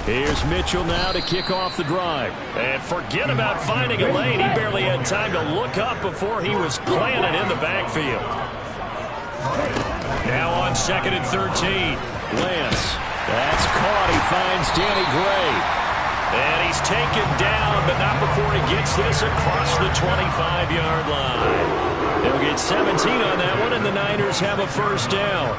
Here's Mitchell now to kick off the drive. And forget about finding a lane. He barely had time to look up before he was planted in the backfield. Now on 2nd and 13. Lance. That's caught. He finds Danny Gray. And he's taken down, but not before he gets this across the 25-yard line. They'll get 17 on that one, and the Niners have a first down.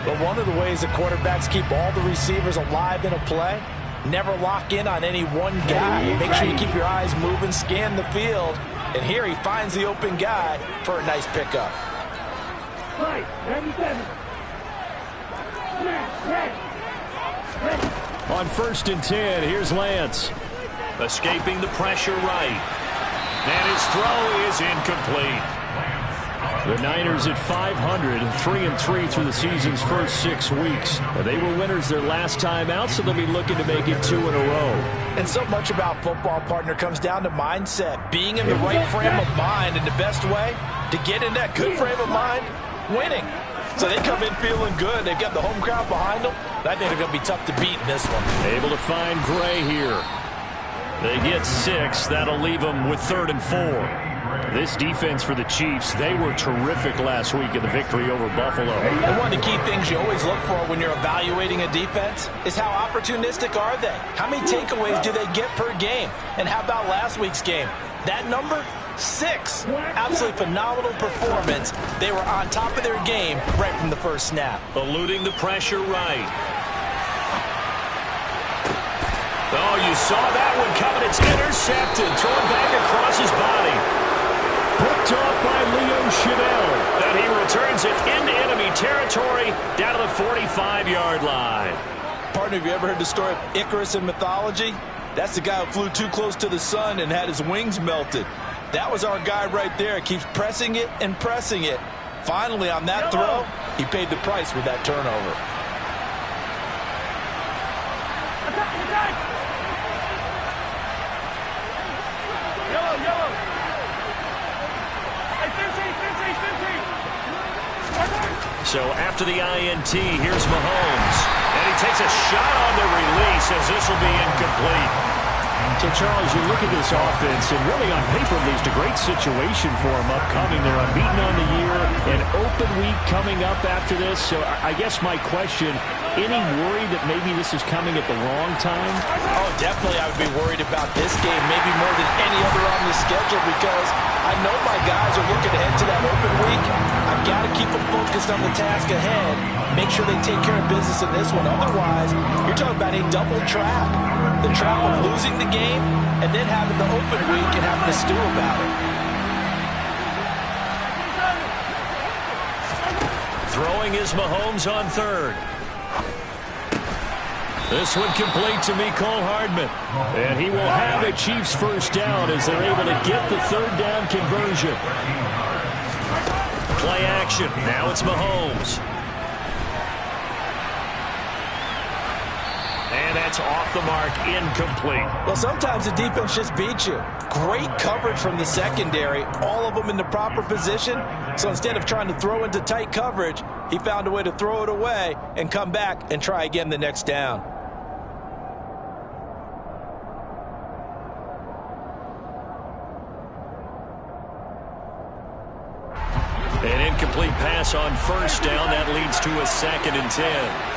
But one of the ways the quarterbacks keep all the receivers alive in a play, never lock in on any one guy. Make sure you keep your eyes moving, scan the field. And here he finds the open guy for a nice pickup. On 1st and 10, here's Lance. Escaping the pressure right. And his throw is incomplete. The Niners at 500, 3-3 through the season's first 6 weeks. They were winners their last time out, so they'll be looking to make it 2 in a row. And so much about football, partner, comes down to mindset. Being in the right frame of mind, and the best way to get in that good frame of mind, winning. So they come in feeling good. They've got the home crowd behind them. I think they're going to be tough to beat in this one. Able to find Gray here. They get 6. That'll leave them with 3rd and 4. This defense for the Chiefs, they were terrific last week in the victory over Buffalo. And one of the key things you always look for when you're evaluating a defense is how opportunistic are they? How many takeaways do they get per game? And how about last week's game? That number? 6. Absolutely phenomenal performance. They were on top of their game right from the first snap. Eluding the pressure right. Oh, you saw that one coming. It's intercepted. Thrown back across his body. Picked off by Leo Chanel. And he returns it into enemy territory down to the 45-yard line. Partner, have you ever heard the story of Icarus in mythology? That's the guy who flew too close to the sun and had his wings melted. That was our guy right there. Keeps pressing it and pressing it. Finally, on that throw, he paid the price with that turnover. So after the INT, here's Mahomes. And he takes a shot on the release as this will be incomplete. So, Charles, you look at this offense, and really on paper, at least, a great situation for them upcoming. They're unbeaten on the year, an open week coming up after this. So I guess my question, any worry that maybe this is coming at the wrong time? Oh, definitely I would be worried about this game, maybe more than any other on the schedule, because I know my guys are looking ahead to that open week. I've got to keep them focused on the task ahead, make sure they take care of business in this one. Otherwise, you're talking about a double trap. The trap of losing the game and then having the open week and having to stew about it. Throwing is Mahomes on 3rd. This one complete to Mecole Hardman. And he will have a Chiefs first down as they're able to get the 3rd down conversion. Play action. Now it's Mahomes. And that's off the mark, incomplete. Well, sometimes the defense just beats you. Great coverage from the secondary, all of them in the proper position. So instead of trying to throw into tight coverage, he found a way to throw it away and come back and try again the next down. An incomplete pass on 1st down. That leads to a 2nd and 10.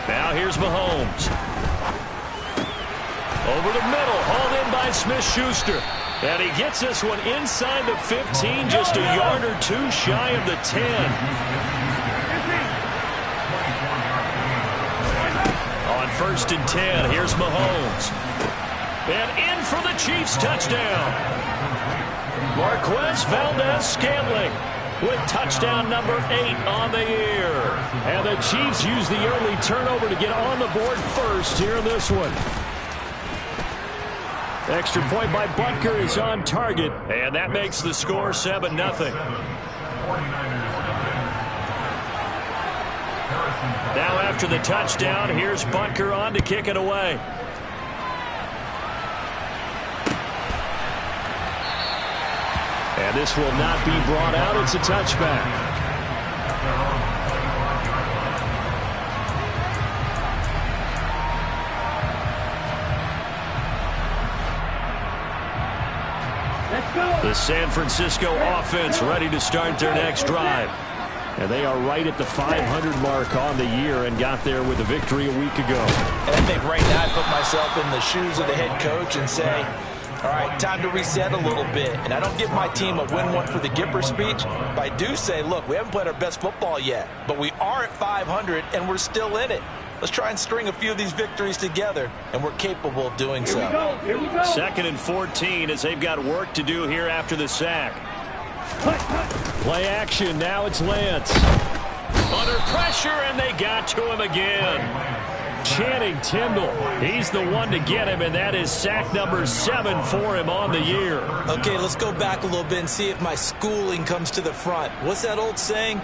Now here's Mahomes. Over the middle, hauled in by Smith-Schuster. And he gets this one inside the 15, just a yard or 2 shy of the 10. On 1st and 10, here's Mahomes. And in for the Chiefs touchdown. Marquez Valdez-Scantling with touchdown number 8 on the year. And the Chiefs use the early turnover to get on the board first here in this one. Extra point by Butker is on target, and that makes the score 7-0. Now after the touchdown, here's Butker on to kick it away. And this will not be brought out. It's a touchback. The San Francisco offense ready to start their next drive. And they are right at the 500 mark on the year and got there with a victory a week ago. And I think right now I put myself in the shoes of the head coach and say, all right, time to reset a little bit. And I don't give my team a win one for the Gipper speech, but I do say, look, we haven't played our best football yet, but we are at 500 and we're still in it. Let's try and string a few of these victories together, and we're capable of doing so. Here we go. 2nd and 14 as they've got work to do here after the sack. Play action. Now it's Lance. Under pressure, and they got to him again. Channing Tindall. He's the one to get him, and that is sack number 7 for him on the year. Okay, let's go back a little bit and see if my schooling comes to the front. What's that old saying?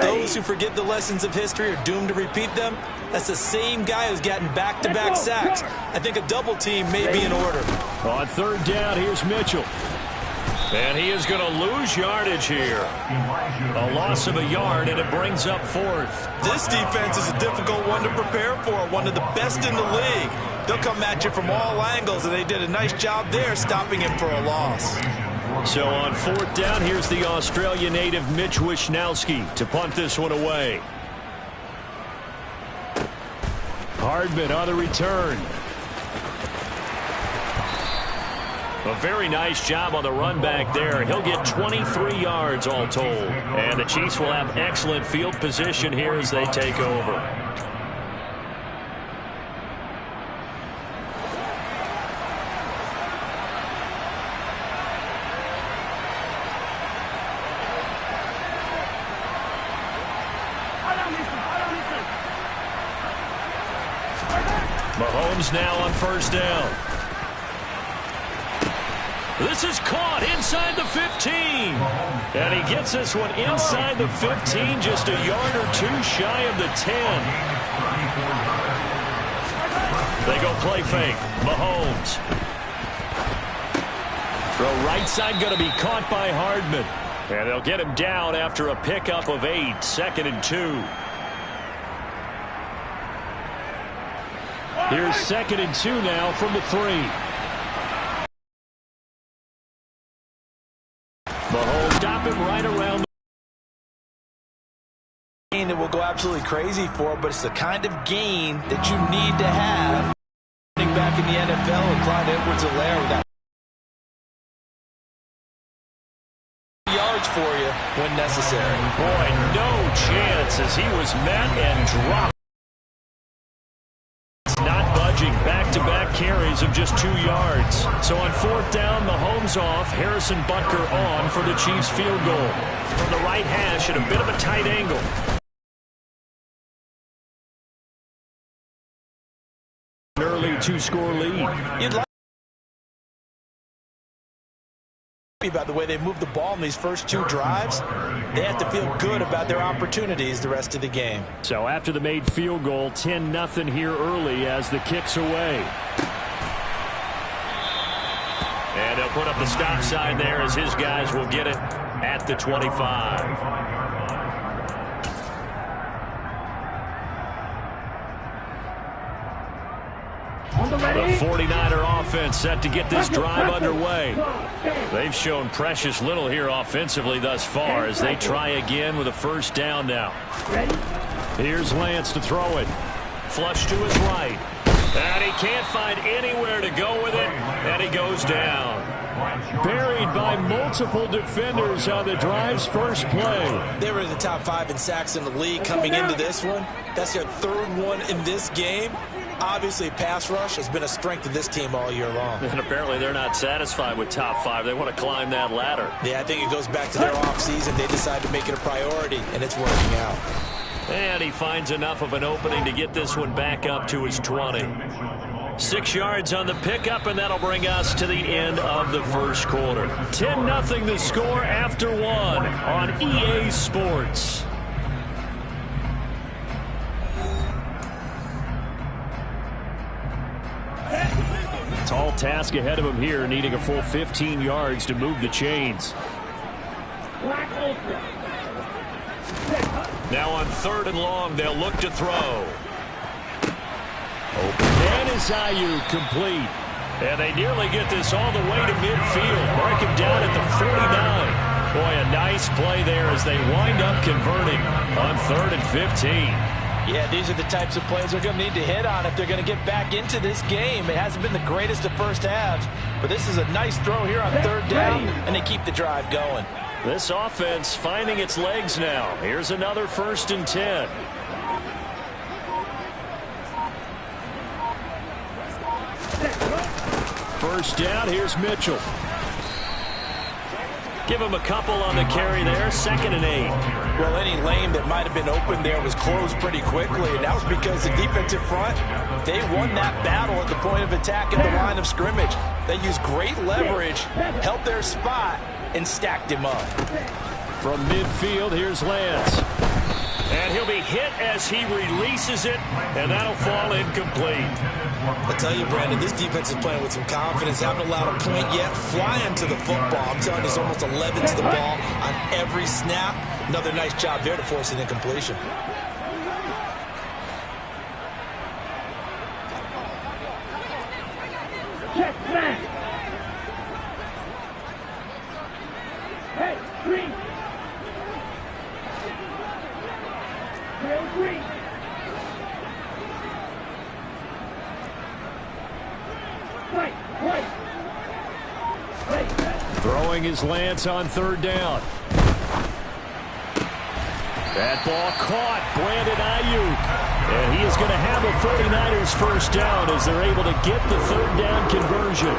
Those who forget the lessons of history are doomed to repeat them. That's the same guy who's gotten back-to-back sacks. I think a double team may be in order. On 3rd down, here's Mitchell. And he is going to lose yardage here. A loss of a yard, and it brings up 4th. This defense is a difficult one to prepare for, one of the best in the league. They'll come at you from all angles, and they did a nice job there stopping him for a loss. So on 4th down, here's the Australia native Mitch Wishnowsky to punt this one away. Hardman on the return. A very nice job on the run back there. He'll get 23 yards all told. And the Chiefs will have excellent field position here as they take over. Mahomes now on 1st down. This is caught inside the 15. And he gets this one inside the 15, just a yard or 2 shy of the 10. They go play fake. Mahomes. Throw right side going to be caught by Hardman. And they'll get him down after a pickup of 8, 2nd and 2. Here's 2nd and 2 now from the 3. Mahomes stop him right around. It will go absolutely crazy for, but it's the kind of gain that you need to have. Back in the NFL with Clyde Edwards-Helaire with that yards for you when necessary. Boy, no chance as he was met and dropped. Not budging. Back-to-back carries of just 2 yards. So on 4th down, Mahomes off. Harrison Butker on for the Chiefs field goal. From the right hash at a bit of a tight angle. An early 2-score lead. You'd like about the way they moved the ball in these first 2 drives. They have to feel good about their opportunities the rest of the game. So after the made field goal, 10-0 here early as the kick's away. And they'll put up the stop sign there as his guys will get it at the 25. The 49er offense set to get this drive underway. They've shown precious little here offensively thus far as they try again with a 1st down now. Here's Lance to throw it. Flush to his right. And he can't find anywhere to go with it, and he goes down. Buried by multiple defenders on the drive's first play. They were in the top 5 in sacks in the league coming into this one. That's their 3rd one in this game. Obviously, pass rush has been a strength of this team all year long. And apparently they're not satisfied with top 5. They want to climb that ladder. Yeah, I think it goes back to their offseason. They decided to make it a priority, and it's working out. And he finds enough of an opening to get this one back up to his 20. 6 yards on the pickup, and that'll bring us to the end of the first quarter. 10-0 the score after 1 on EA Sports. Tall task ahead of him here, needing a full 15 yards to move the chains. Now on 3rd and long, they'll look to throw. Open man is Ayuk, complete. And they nearly get this all the way to midfield. Mark him down at the 49. Boy, a nice play there as they wind up converting on 3rd and 15. Yeah, these are the types of plays they're going to need to hit on if they're going to get back into this game. It hasn't been the greatest of first halves, but this is a nice throw here on 3rd down, and they keep the drive going. This offense finding its legs now. Here's another 1st and 10. First down, here's Mitchell. Give him a couple on the carry there, 2nd and 8. Well, any lane that might have been open there was closed pretty quickly, and that was because the defensive front, they won that battle at the point of attack at the line of scrimmage. They used great leverage, held their spot, and stacked him up. From midfield, here's Lance. And he'll be hit as he releases it, and that'll fall incomplete. I tell you, Brandon, this defense is playing with some confidence. Haven't allowed a point yet. Flying to the football. I'm telling you, there's almost 11 to the ball on every snap. Another nice job there to force an incompletion. Check back. Hey, green. Green. Throwing his Lance on 3rd down. That ball caught. Brandon Ayuk. And he is going to have a 49ers first down as they're able to get the 3rd down conversion.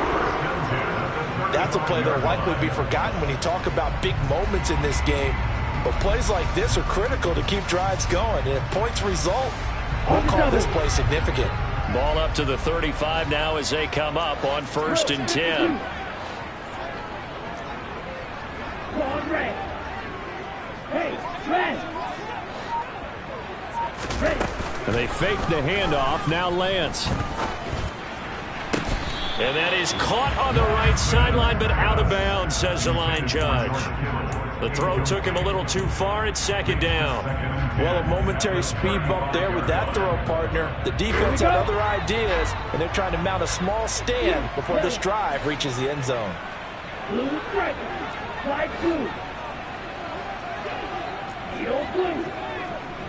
That's a play that will likely be forgotten when you talk about big moments in this game. But plays like this are critical to keep drives going. And if points result, we'll call this play significant. Ball up to the 35 now as they come up on 1st and 10. And they fake the handoff. Now Lance. And that is caught on the right sideline, but out of bounds, says the line judge. The throw took him a little too far. It's 2nd down. Well, a momentary speed bump there with that throw, partner. The defense had other ideas, and they're trying to mount a small stand before this drive reaches the end zone. Blue strike. Flag blue. Yellow blue.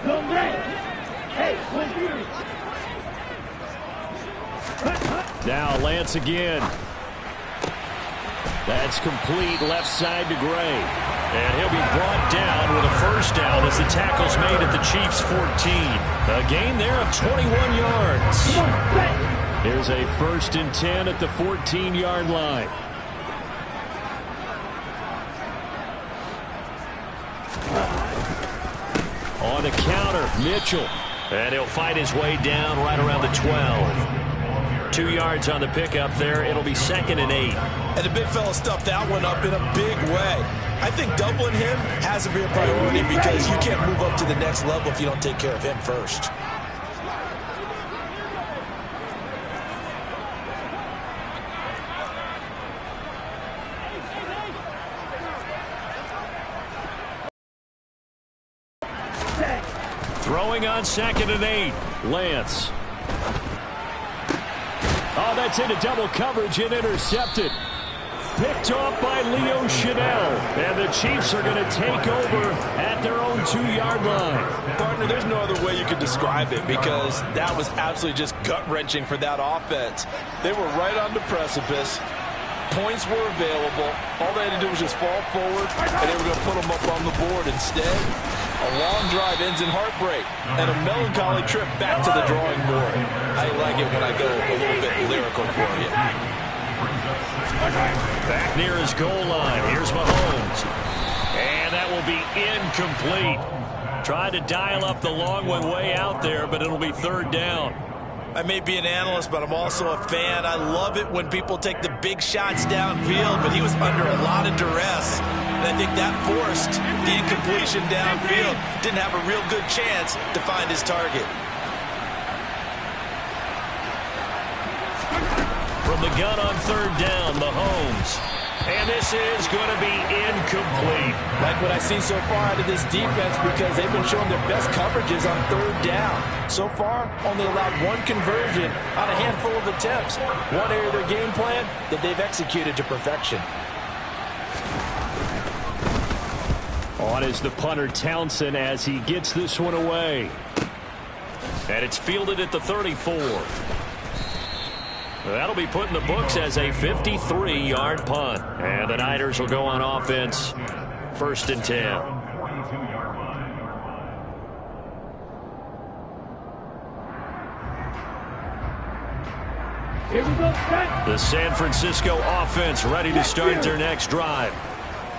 Come red. Hey, now Lance again. That's complete left side to Gray. And he'll be brought down with a first down as the tackle's made at the Chiefs' 14. A gain there of 21 yards. Here's a 1st and 10 at the 14-yard line. On the counter, Mitchell. And he'll fight his way down right around the 12. 2 yards on the pickup there. It'll be 2nd and 8. And the big fella stuffed that one up in a big way. I think doubling him has to be a priority because you can't move up to the next level if you don't take care of him first. Throwing on 2nd and 8. Lance. Oh, that's into double coverage and intercepted. Picked off by Leo Chanel. And the Chiefs are going to take over at their own 2-yard line. Partner, there's no other way you could describe it because that was absolutely just gut-wrenching for that offense. They were right on the precipice. Points were available. All they had to do was just fall forward, and they were going to put them up on the board. Instead, a long drive ends in heartbreak and a melancholy trip back to the drawing board. I like it when I go a little bit lyrical for you. Back near his goal line. Here's Mahomes. And that will be incomplete. Tried to dial up the long one way out there, but it'll be 3rd down. I may be an analyst, but I'm also a fan. I love it when people take the big shots downfield, but he was under a lot of duress. And I think that forced the incompletion downfield. Didn't have a real good chance to find his target. From the gun on 3rd down, Mahomes. And this is going to be incomplete. Like what I see so far out of this defense, because they've been showing their best coverages on third down. So far, only allowed one conversion on a handful of attempts. One area of their game plan that they've executed to perfection. On is the punter Townsend as he gets this one away. And it's fielded at the 34. That'll be put in the books as a 53-yard punt. And the Niners will go on offense, 1st and 10. Here we go, set. The San Francisco offense ready to start their next drive.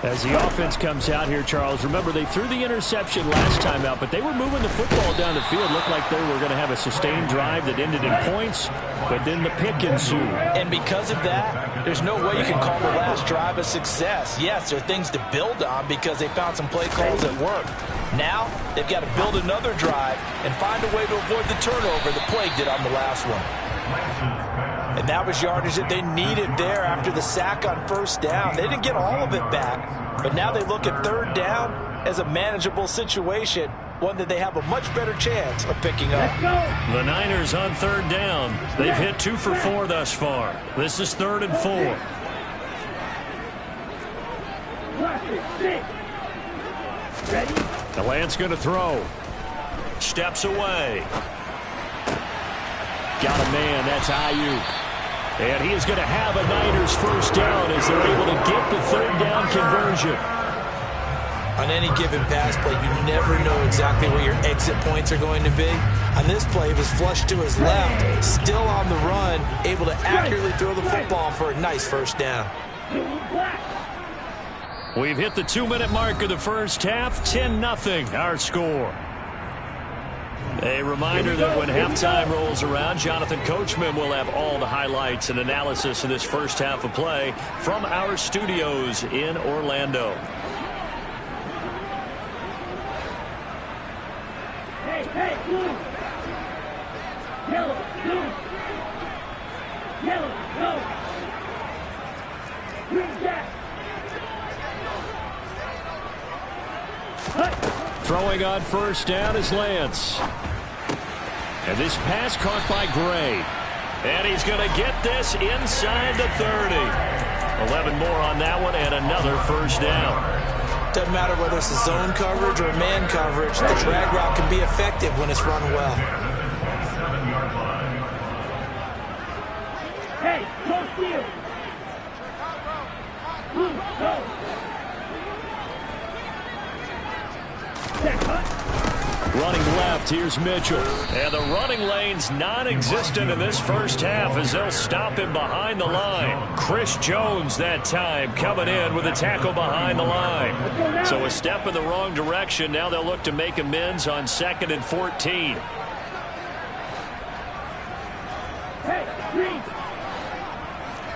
As the offense comes out here, Charles, remember they threw the interception last time out, but they were moving the football down the field. Looked like they were going to have a sustained drive that ended in points, but then the pick ensued. And because of that, there's no way you can call the last drive a success. Yes, there are things to build on because they found some play calls that work. Now, they've got to build another drive and find a way to avoid the turnover that plagued it on the last one. And that was yardage that they needed there after the sack on 1st down. They didn't get all of it back, but now they look at 3rd down as a manageable situation, one that they have a much better chance of picking up. The Niners on 3rd down. They've hit 2 for 4 thus far. This is 3rd and 4. Ready? The Lance going to throw. Steps away. Got a man. That's Ayuk. And he is going to have a Niners 1st down as they're able to get the 3rd down conversion. On any given pass play, you never know exactly where your exit points are going to be. On this play, it was flushed to his left, still on the run, able to accurately throw the football for a nice 1st down. We've hit the 2-minute mark of the first half. 10-0 our score. A reminder that when halftime rolls around, Jonathan Coachman will have all the highlights and analysis of this first half of play from our studios in Orlando. Hey, hey, blue. Yellow, blue. Yellow, go. Green jack. Throwing on 1st down is Lance. And this pass caught by Gray. And he's going to get this inside the 30. 11 more on that one and another 1st down. Doesn't matter whether it's a zone coverage or man coverage, the drag route can be effective when it's run well. Hey, go steal. Blue, go. Running left, here's Mitchell. And the running lane's non-existent in this first half as they'll stop him behind the line. Chris Jones that time coming in with a tackle behind the line. So a step in the wrong direction. Now they'll look to make amends on 2nd and 14. Hey, green.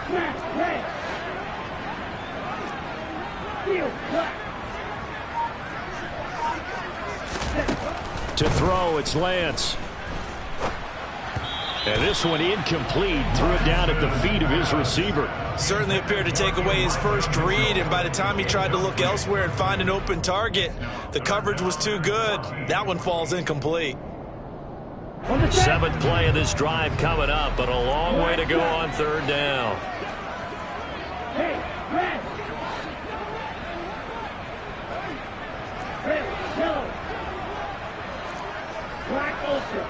Smash, red. Steal, black. To throw, it's Lance. And this one incomplete. Threw it down at the feet of his receiver. Certainly appeared to take away his first read, and by the time he tried to look elsewhere and find an open target, the coverage was too good. That one falls incomplete. 7th play of this drive coming up, but a long way to go on 3rd down. Hey, red. Red, yellow. Black ultra.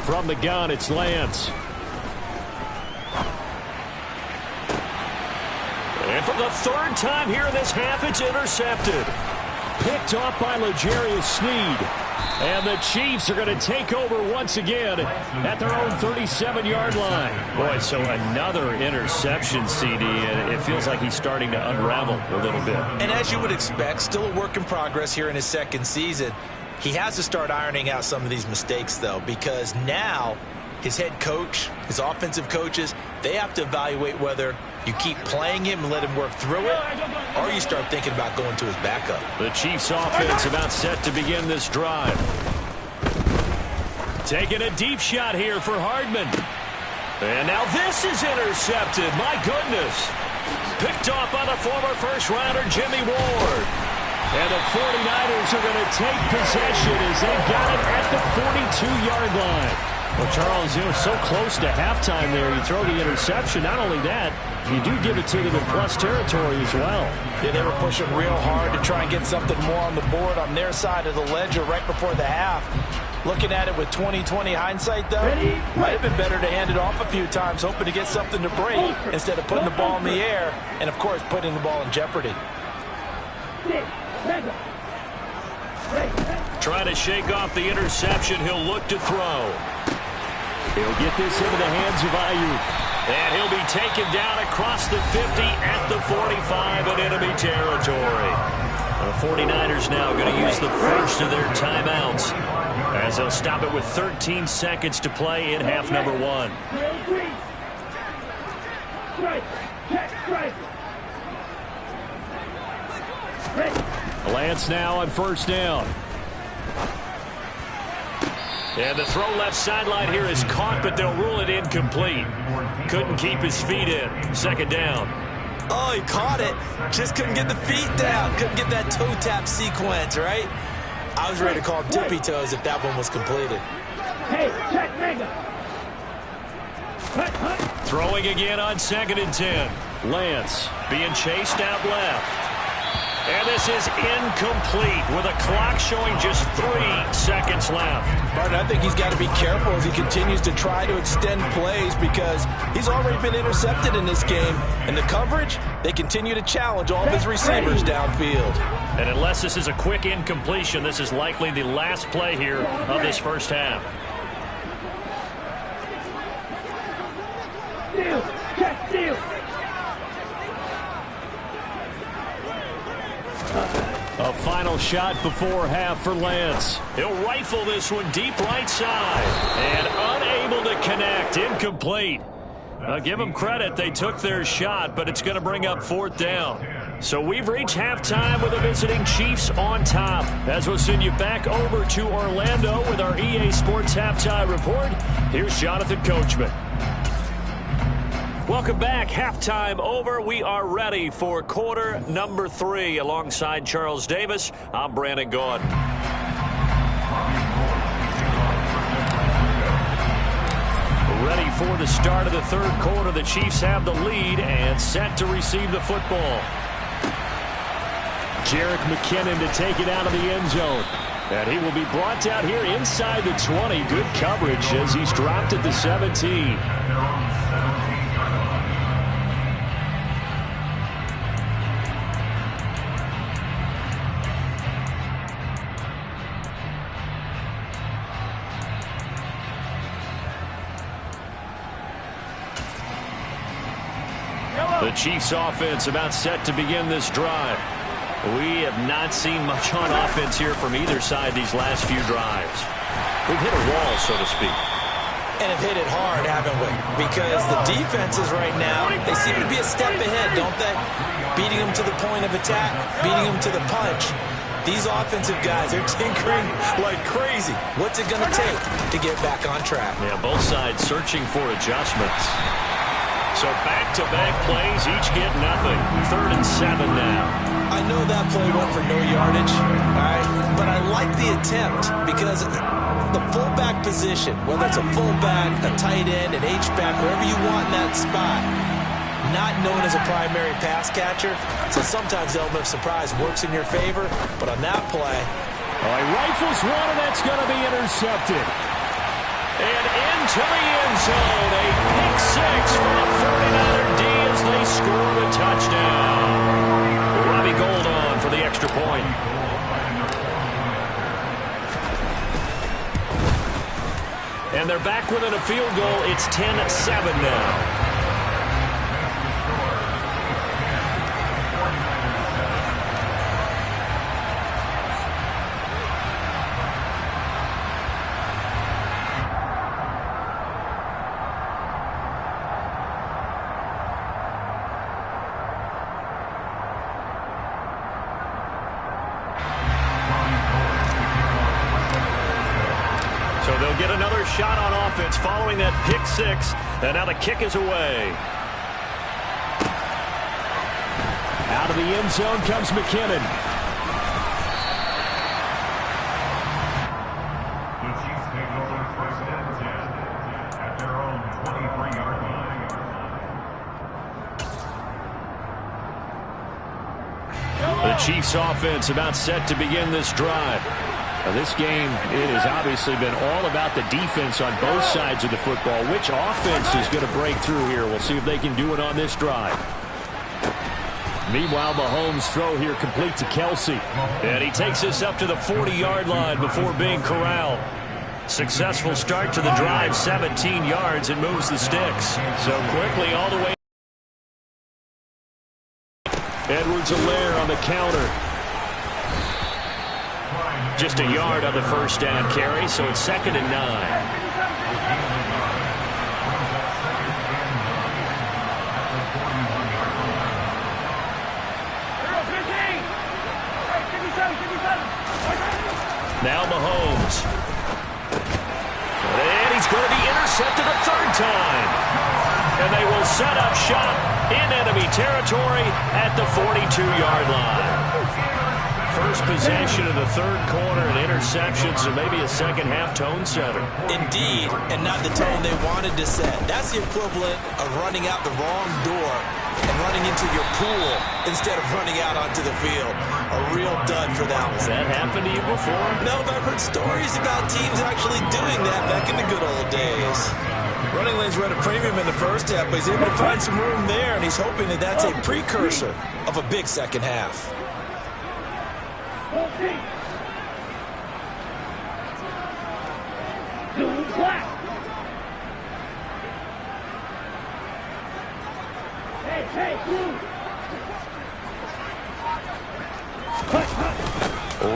From the gun, it's Lance. And for the 3rd time here in this half, it's intercepted. Picked off by L'Jarius Sneed. And the Chiefs are going to take over once again at their own 37-yard line. Boy, so another interception, CD, and it feels like he's starting to unravel a little bit. And as you would expect, still a work in progress here in his 2nd season. He has to start ironing out some of these mistakes, though, because now his head coach, his offensive coaches, they have to evaluate whether you keep playing him and let him work through it, or you start thinking about going to his backup. The Chiefs offense about set to begin this drive. Taking a deep shot here for Hardman. And now this is intercepted. My goodness. Picked off by the former first-rounder Jimmy Ward. And the 49ers are going to take possession as they got it at the 42-yard line. Well, Charles, you know, so close to halftime there. You throw the interception. Not only that, you do give it to them in plus territory as well. Yeah, they were pushing real hard to try and get something more on the board on their side of the ledger right before the half. Looking at it with 20/20 hindsight, though, might have been better to hand it off a few times, hoping to get something to break instead of putting the ball in the air and, of course, putting the ball in jeopardy. Trying to shake off the interception. He'll look to throw. He'll get this into the hands of Ayuk. And he'll be taken down across the 50 at the 45 in enemy territory. The 49ers now going to use the first of their timeouts as they'll stop it with 13 seconds to play in half number 1. Lance now on first down. And the throw left sideline here is caught, but they'll rule it incomplete. Couldn't keep his feet in. Second down. Oh, he caught it. Just couldn't get the feet down. Couldn't get that toe tap sequence, right? I was ready to call him tippy toes if that one was completed. Hey, check Mega. Throwing again on 2nd and 10. Lance being chased out left. And this is incomplete with a clock showing just 3 seconds left. Martin, I think he's got to be careful as he continues to try to extend plays because he's already been intercepted in this game. And the coverage, they continue to challenge all of his receivers downfield. And unless this is a quick incompletion, this is likely the last play here of this first half. Steal, check steal. A final shot before half for Lance. He'll rifle this one deep right side. And unable to connect. Incomplete. Give them credit. They took their shot, but it's going to bring up 4th down. So we've reached halftime with the visiting Chiefs on top. As we'll send you back over to Orlando with our EA Sports Halftime Report. Here's Jonathan Coachman. Welcome back. Halftime over. We are ready for quarter number 3. Alongside Charles Davis, I'm Brandon Gaudin. Ready for the start of the 3rd quarter. The Chiefs have the lead and set to receive the football. Jerick McKinnon to take it out of the end zone. And he will be brought down here inside the 20. Good coverage as he's dropped at the 17. The Chiefs offense about set to begin this drive. We have not seen much on offense here from either side these last few drives. We've hit a wall, so to speak. And have hit it hard, haven't we? Because the defenses right now, they seem to be a step ahead, don't they? Beating them to the point of attack, beating them to the punch. These offensive guys are tinkering like crazy. What's it going to take to get back on track? Yeah, both sides searching for adjustments. So back-to-back plays, each get nothing. 3rd and 7 now. I know that play went for no yardage, all right? But I like the attempt because the fullback position, whether it's a fullback, a tight end, an H-back, wherever you want in that spot, not known as a primary pass catcher. So sometimes the element of surprise works in your favor. But on that play, he rifles one, and that's going to be intercepted. And into the end zone, a pick 6 for the 49er D as they score the touchdown. Robbie Gould on for the extra point. And they're back within a field goal. It's 10-7 now. So they'll get another shot on offense following that pick six. And now the kick is away. Out of the end zone comes McKinnon. The Chiefs take over first and 10 at their own 23-yard line. The Chiefs offense about set to begin this drive. Now this game, it has obviously been all about the defense on both sides of the football. Which offense is going to break through here? We'll see if they can do it on this drive. Meanwhile, Mahomes' throw here complete to Kelsey. And he takes this up to the 40-yard line before being corralled. Successful start to the drive, 17 yards, and moves the sticks. So quickly all the way. Edwards-Helaire on the counter. Just a yard on the first down carry, so it's 2nd and 9. Now Mahomes. And he's going to be intercepted a third time. And they will set up shop in enemy territory at the 42-yard line. First possession of the third quarter, an interception, so maybe a second-half tone setter. Indeed, and not the tone they wanted to set. That's the equivalent of running out the wrong door and running into your pool instead of running out onto the field. A real dud for that one. Has that happened to you before? No, but I've heard stories about teams actually doing that back in the good old days. Running lanes were at a premium in the first half, but he's able to find some room there, and he's hoping that that's a precursor of a big second half.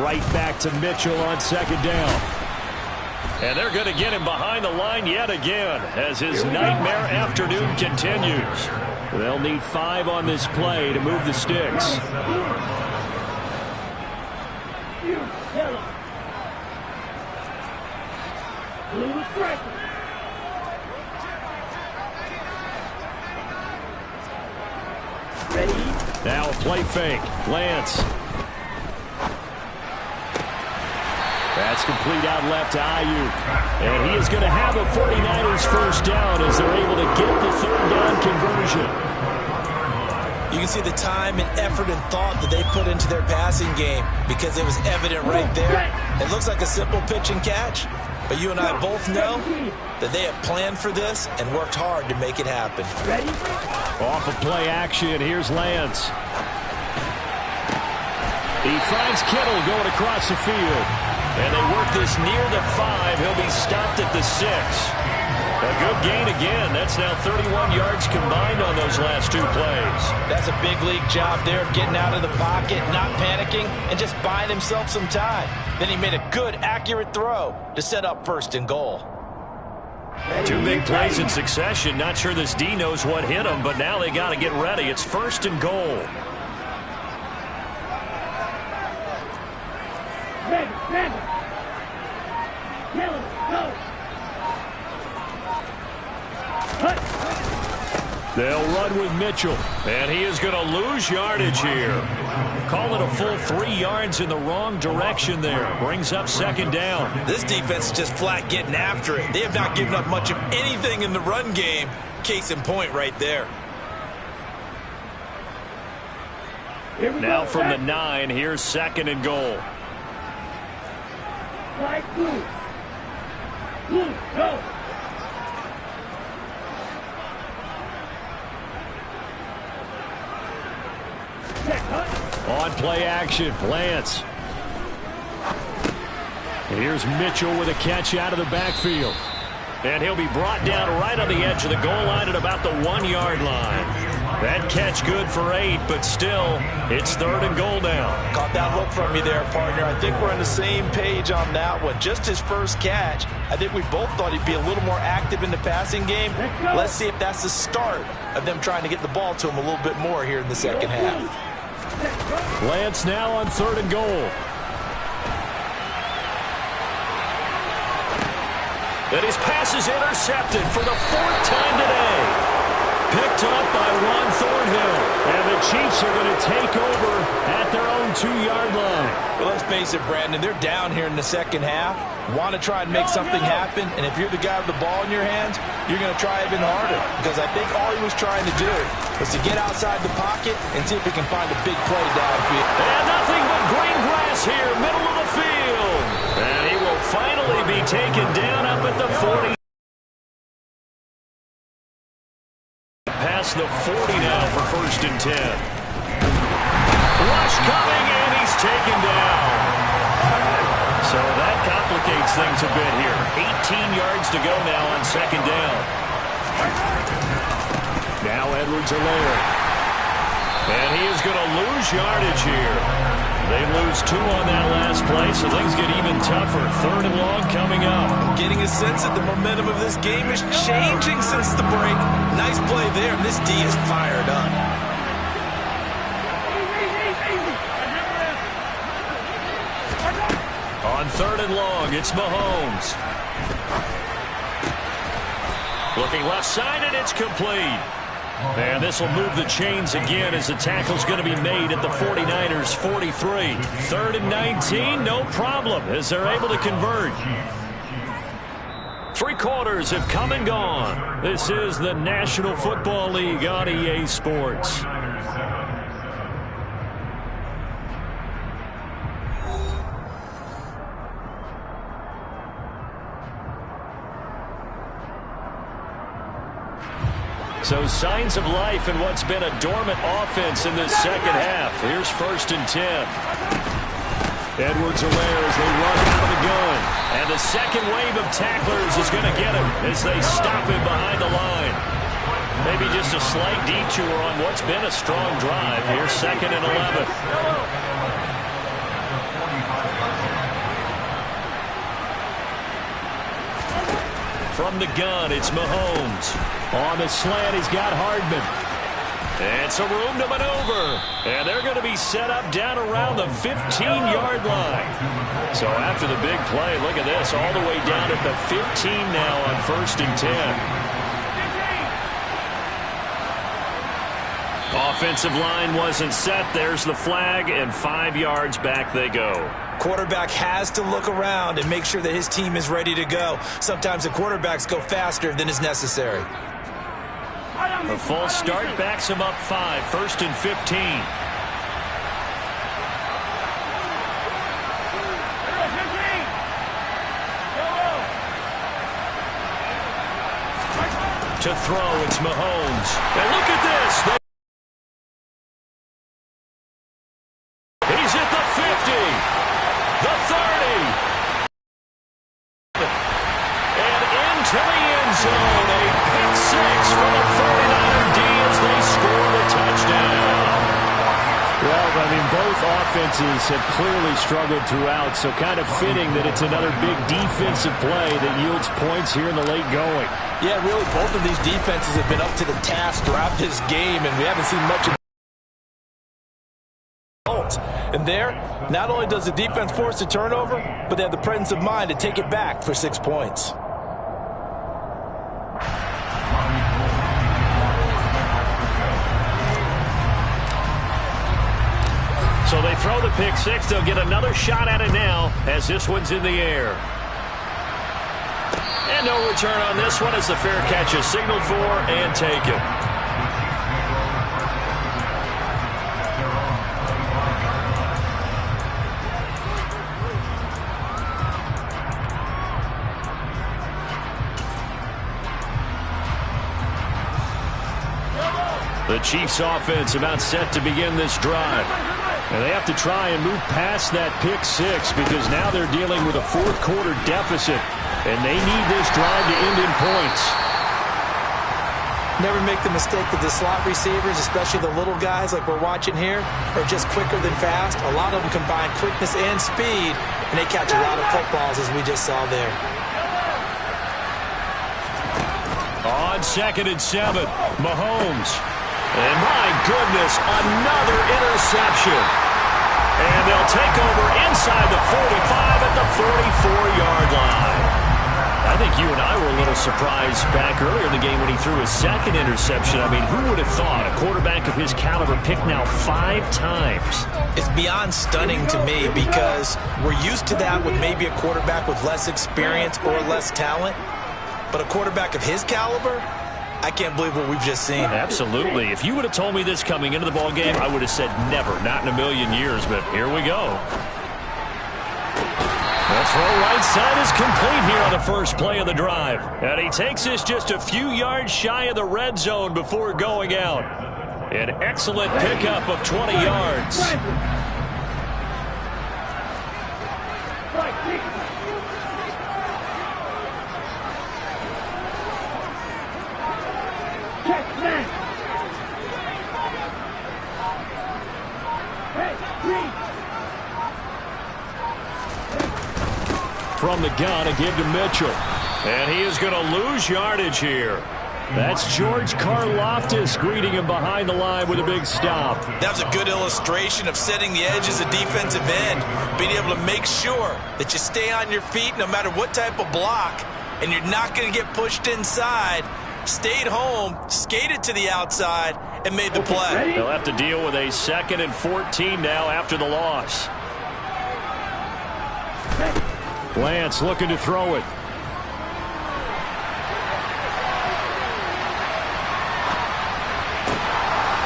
Right back to Mitchell on 2nd down. And they're going to get him behind the line yet again as his nightmare afternoon continues. They'll need 5 on this play to move the sticks. Now a play fake. Lance. That's complete out left to Ayuk. And he is going to have a 49ers first down as they're able to get the third down conversion. You can see the time and effort and thought that they put into their passing game because it was evident right there. It looks like a simple pitch and catch, but you and I both know that they have planned for this and worked hard to make it happen. Off of play action, here's Lance. He finds Kittle going across the field. And they work this near the 5. He'll be stopped at the 6. A good gain again. That's now 31 yards combined on those last 2 plays. That's a big league job there of getting out of the pocket, not panicking, and just buying himself some time. Then he made a good, accurate throw to set up 1st and goal. 2 big plays in succession. Not sure this D knows what hit him, but now they got to get ready. It's 1st and goal. They'll run with Mitchell, and he is going to lose yardage here. Call it a full 3 yards in the wrong direction there. Brings up 2nd down. This defense is just flat getting after it. They have not given up much of anything in the run game. Case in point right there. Now from the 9, here's 2nd and goal. Go. On play action, Lance. And here's Mitchell with a catch out of the backfield. And he'll be brought down right on the edge of the goal line at about the 1-yard line. That catch good for 8, but still, it's 3rd and goal now. Caught that look from you there, partner. I think we're on the same page on that one. Just his first catch. I think we both thought he'd be a little more active in the passing game. Let's see if that's the start of them trying to get the ball to him a little bit more here in the second half. Lance now on 3rd and goal. And his pass is intercepted for the 4th time today. Picked up by Juan Thornhill. And the Chiefs are going to take over at their own 2-yard line. Well, let's face it, Brandon, they're down here in the second half. Want to try and make something happen, and if you're the guy with the ball in your hands, you're going to try even harder. Because I think all he was trying to do was to get outside the pocket and see if he can find a big play downfield. And nothing but green grass here, middle of the field. And he will finally be taken down up at the 40. Past the 40 now for 1st and 10. Rush coming, and he's taken down. So that complicates things a bit here. 18 yards to go now on 2nd down. Now Edwards-Helaire. And he is going to lose yardage here. They lose 2 on that last play, so things get even tougher. 3rd and long coming up. I'm getting a sense that the momentum of this game is changing since the break. Nice play there, and this D is fired up. On 3rd and long, it's Mahomes. Looking left side, and it's complete. And this will move the chains again as the tackle's going to be made at the 49ers' 43. 3rd and 19, no problem as they're able to convert. 3 quarters have come and gone. This is the National Football League on EA Sports. So signs of life in what's been a dormant offense in this second half. Here's 1st and 10. Edwards-Helaire as they run out of the gun. And the second wave of tacklers is going to get him as they stop him behind the line. Maybe just a slight detour on what's been a strong drive. Here's 2nd and 11. From the gun, it's Mahomes. On the slant, he's got Hardman. And some room to maneuver. And they're going to be set up down around the 15-yard line. So after the big play, look at this, all the way down at the 15 now on 1st and 10. Offensive line wasn't set. There's the flag, and 5 yards back they go. Quarterback has to look around and make sure that his team is ready to go. Sometimes the quarterbacks go faster than is necessary. A false start backs him up 5. 1st and 15. To throw, it's Mahomes. And look at this. He's at the 50. The 30. And into the end zone. A pick 6 for the 49er D as they score the touchdown. Well, I mean, both offenses have clearly struggled throughout, so kind of fitting that it's another big defensive play that yields points here in the late going. Yeah, really, both of these defenses have been up to the task throughout this game, and we haven't seen much of results. And there, not only does the defense force a turnover, but they have the presence of mind to take it back for 6 points. So they throw the pick 6. They'll get another shot at it now as this one's in the air. And no return on this one as the fair catch is signaled for and taken. The Chiefs offense about set to begin this drive. And they have to try and move past that pick 6 because now they're dealing with a 4th quarter deficit. And they need this drive to end in points. Never make the mistake that the slot receivers, especially the little guys like we're watching here, are just quicker than fast. A lot of them combine quickness and speed, and they catch a lot of footballs as we just saw there. On 2nd and 7, Mahomes. And my goodness, another interception. And they'll take over inside the 45 at the 44-yard line. I think you and I were a little surprised back earlier in the game when he threw his second interception. I mean, who would have thought a quarterback of his caliber picked now 5 times? It's beyond stunning to me because we're used to that with maybe a quarterback with less experience or less talent. But a quarterback of his caliber, I can't believe what we've just seen. Absolutely. If you would have told me this coming into the ball game, I would have said never, not in a million years. But here we go. The throw right side is complete here on the first play of the drive. And he takes this just a few yards shy of the red zone before going out. An excellent pickup of 20 yards. From the gun, a give to Mitchell. And he is going to lose yardage here. That's George Karlaftis greeting him behind the line with a big stop. That was a good illustration of setting the edge as a defensive end, being able to make sure that you stay on your feet no matter what type of block, and you're not going to get pushed inside. Stayed home, skated to the outside, and made the play. They'll have to deal with a 2nd and 14 now after the loss. Lance looking to throw it.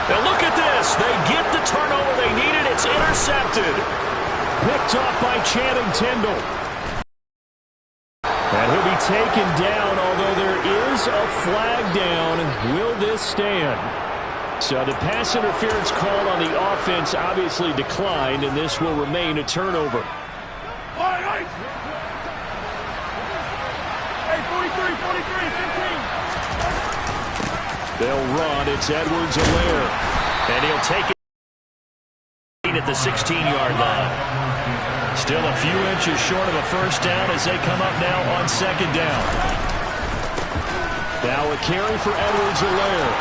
Now look at this. They get the turnover they needed. It's intercepted. Picked off by Channing Tindall. And he'll be taken down, although there is a flag down. Will this stand? So the pass interference called on the offense obviously declined, and this will remain a turnover. They'll run. It's Edwards-Helaire. And he'll take it at the 16-yard line. Still a few inches short of a first down as they come up now on 2nd down. Now a carry for Edwards-Helaire.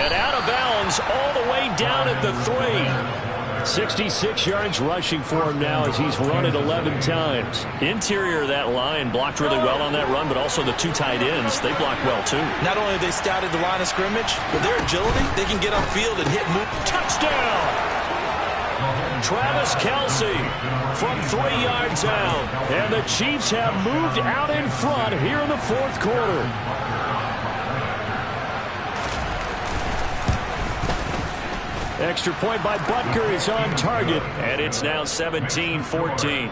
And out of bounds all the way down at the 3. 66 yards rushing for him now as he's run it 11 times. Interior of that line blocked really well on that run, but also the 2 tight ends, they blocked well too. Not only have they scouted the line of scrimmage, but their agility, they can get upfield and hit move. Touchdown! Travis Kelce from 3 yards out. And the Chiefs have moved out in front here in the 4th quarter. Extra point by Butker is on target, and it's now 17-14.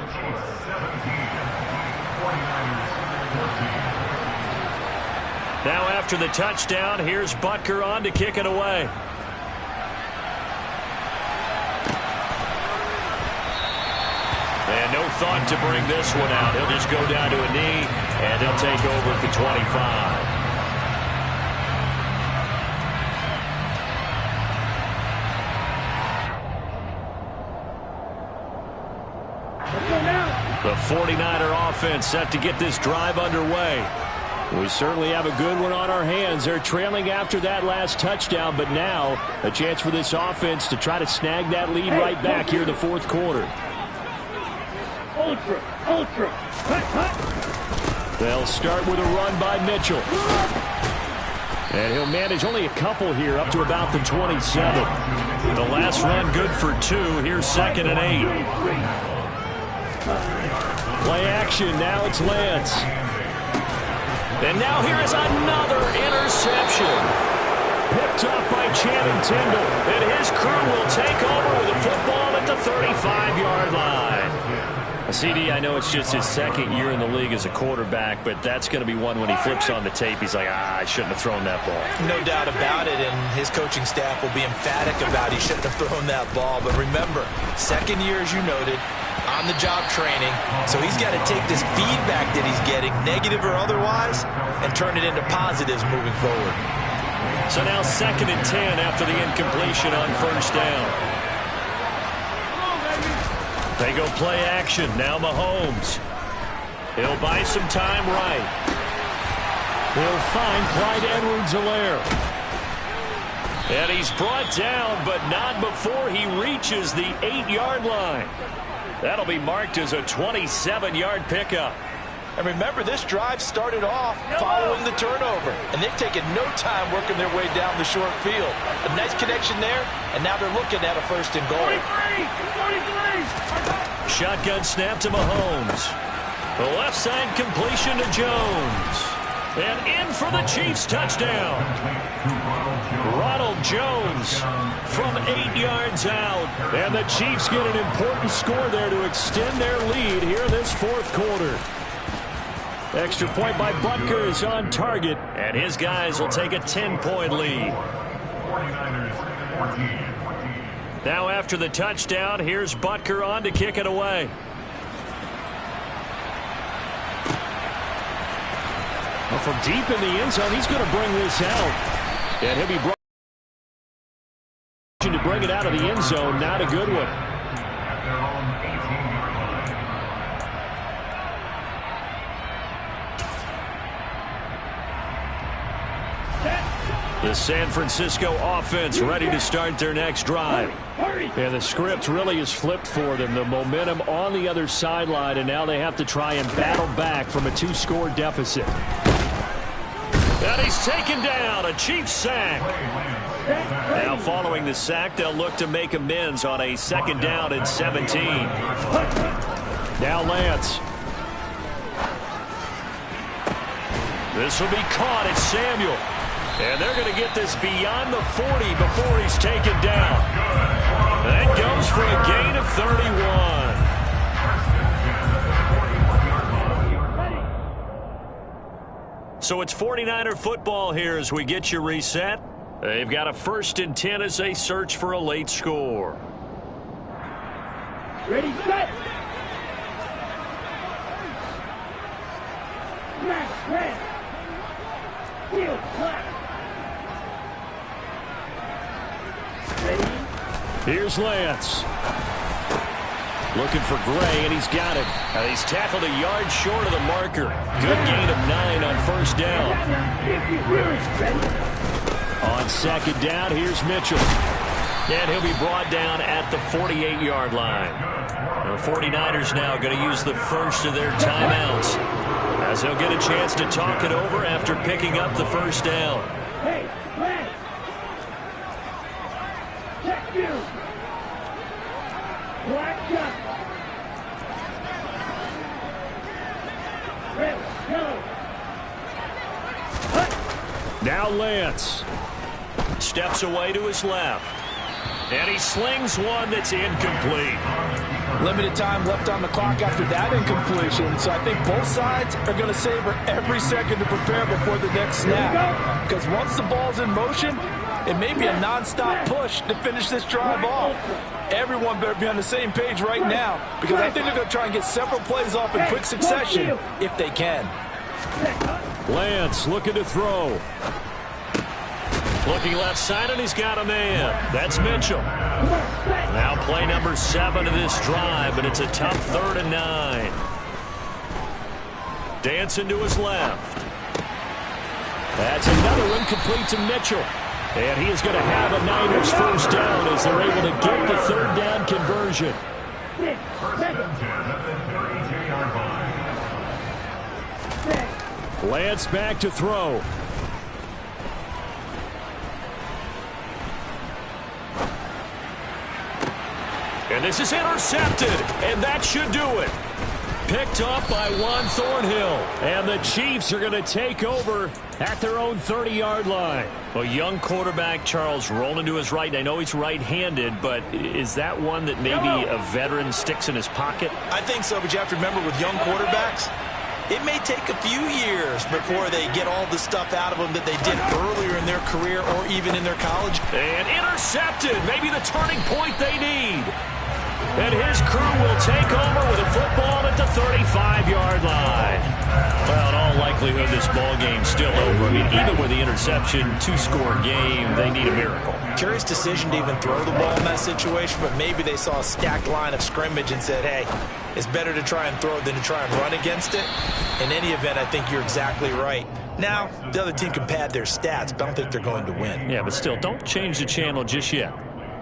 Now after the touchdown, here's Butker on to kick it away. And no thought to bring this one out. He'll just go down to a knee, and they'll take over at the 25. The 49er offense set to get this drive underway. We certainly have a good one on our hands. They're trailing after that last touchdown, but now a chance for this offense to try to snag that lead right back here in the 4th quarter. Ultra. They'll start with a run by Mitchell. And he'll manage only a couple here up to about the 27. The last run good for 2. Here's 2nd and 8. Play action. Now it's Lance. And now here is another interception. Picked up by Channing Tindall. And his crew will take over with the football at the 35-yard line. CD, I know it's just his 2nd year in the league as a quarterback, but that's going to be one when he flips on the tape. He's like, I shouldn't have thrown that ball. No doubt about it, and his coaching staff will be emphatic about he shouldn't have thrown that ball. But remember, 2nd year, as you noted, on-the-job training, so he's got to take this feedback that he's getting, negative or otherwise, and turn it into positives moving forward. So now 2nd and 10 after the incompletion on first down. They go play action. Now Mahomes. He'll buy some time right. He'll find Clyde Edwards-Helaire. And he's brought down, but not before he reaches the 8-yard line. That'll be marked as a 27-yard pickup. And remember, this drive started off following the turnover. And they've taken no time working their way down the short field. A nice connection there, and now they're looking at a 1st and goal. 43! Shotgun snap to Mahomes. The left side completion to Jones. And in for the Chiefs touchdown. Ronald Jones from 8 yards out. And the Chiefs get an important score there to extend their lead here in this 4th quarter. Extra point by Butker is on target. And his guys will take a 10-point lead. 49ers 14. Now after the touchdown, here's Butker on to kick it away. Well, from deep in the end zone, he's going to bring this out. And he'll be brought to bring it out of the end zone. Not a good one. At their own 18-yard line. The San Francisco offense ready to start their next drive. And the script really is flipped for them. The momentum on the other sideline, and now they have to try and battle back from a 2-score deficit. And he's taken down, a Chiefs sack. Now following the sack, they'll look to make amends on a 2nd down and 17. Now Lance. This will be caught. It's Samuel. And they're going to get this beyond the 40 before he's taken down. That goes for a gain of 31. So it's 49er football here as we get you reset. They've got a 1st and 10 as they search for a late score. Ready, set! Smash, red! Field, clap! Ready? Here's Lance. Looking for Gray, and he's got it. He's tackled a yard short of the marker. Good gain of 9 on 1st down. On 2nd down, here's Mitchell. And he'll be brought down at the 48-yard line. The 49ers now going to use the first of their timeouts, as they'll get a chance to talk it over after picking up the 1st down. Hey, man! Check you! Black shot! Red, yellow! Now Lance steps away to his left. And he slings one that's incomplete. Limited time left on the clock after that incompletion, so I think both sides are going to savor every second to prepare before the next snap. Because once the ball's in motion, it may be a nonstop push to finish this drive off. Everyone better be on the same page right now, because I think they're going to try and get several plays off in quick succession if they can. Lance looking to throw. Looking left side, and he's got a man. That's Mitchell. Now play number 7 of this drive, but it's a tough 3rd and 9. Dancing to his left. That's another one complete to Mitchell. And he is going to have a Niners 1st down as they're able to get the 3rd down conversion. 1st and 10 at the 32-yard line. Lance back to throw. And this is intercepted, and that should do it. Picked up by Juan Thornhill. And the Chiefs are going to take over at their own 30-yard line. A young quarterback, Charles, rolling to his right. I know he's right-handed, but is that one that maybe a veteran sticks in his pocket? I think so, but you have to remember with young quarterbacks, it may take a few years before they get all the stuff out of them that they did earlier in their career or even in their college. And intercepted. Maybe the turning point they need. And his crew will take over with a football at the 35-yard line. Well, in all likelihood, this ball game's still over. I mean, even with the interception, 2-score game, they need a miracle. Curious decision to even throw the ball in that situation, but maybe they saw a stacked line of scrimmage and said, hey, it's better to try and throw than to try and run against it. In any event, I think you're exactly right. Now, the other team can pad their stats, but I don't think they're going to win. Yeah, but still, don't change the channel just yet.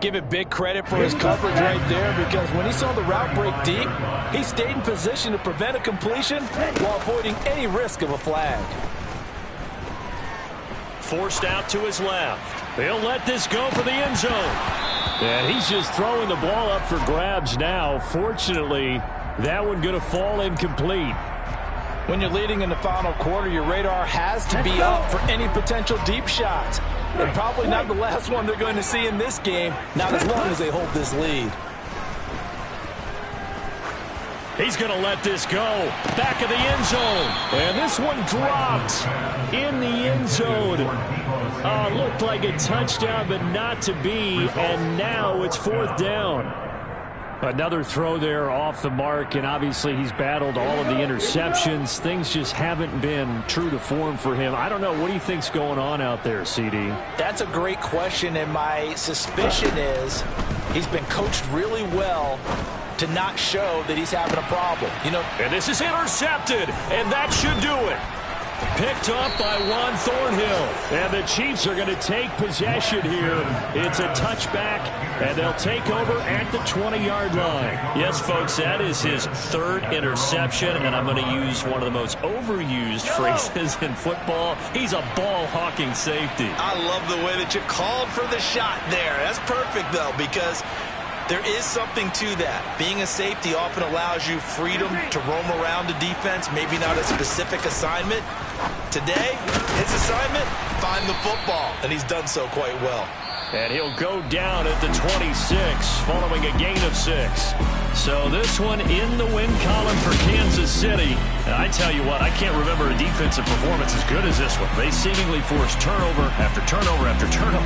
Give it big credit for his coverage right there, because when he saw the route break deep, he stayed in position to prevent a completion while avoiding any risk of a flag. Forced out to his left. He'll let this go for the end zone. And he's just throwing the ball up for grabs now. Fortunately, that one going to fall incomplete. When you're leading in the final quarter, your radar has to be up for any potential deep shots. And probably not the last one they're going to see in this game, not as long as they hold this lead. He's going to let this go. Back of the end zone. And this one dropped in the end zone. Looked like a touchdown, but not to be. And now it's 4th down. Another throw there off the mark, and obviously he's battled all of the interceptions. Things just haven't been true to form for him. I don't know. What do you think's going on out there, CD? That's a great question, and my suspicion is he's been coached really well to not show that he's having a problem. And this is intercepted, and that should do it. Picked up by Juan Thornhill. And the Chiefs are going to take possession here. It's a touchback, and they'll take over at the 20-yard line. Yes, folks, that is his 3rd interception, and I'm going to use one of the most overused phrases in football. He's a ball-hawking safety. I love the way that you called for the shot there. That's perfect, though, because there is something to that. Being a safety often allows you freedom to roam around the defense, maybe not a specific assignment. Today, his assignment, find the football, and he's done so quite well. And he'll go down at the 26, following a gain of 6. So this one in the win column for Kansas City. And I tell you what, I can't remember a defensive performance as good as this one. They seemingly forced turnover after turnover after turnover.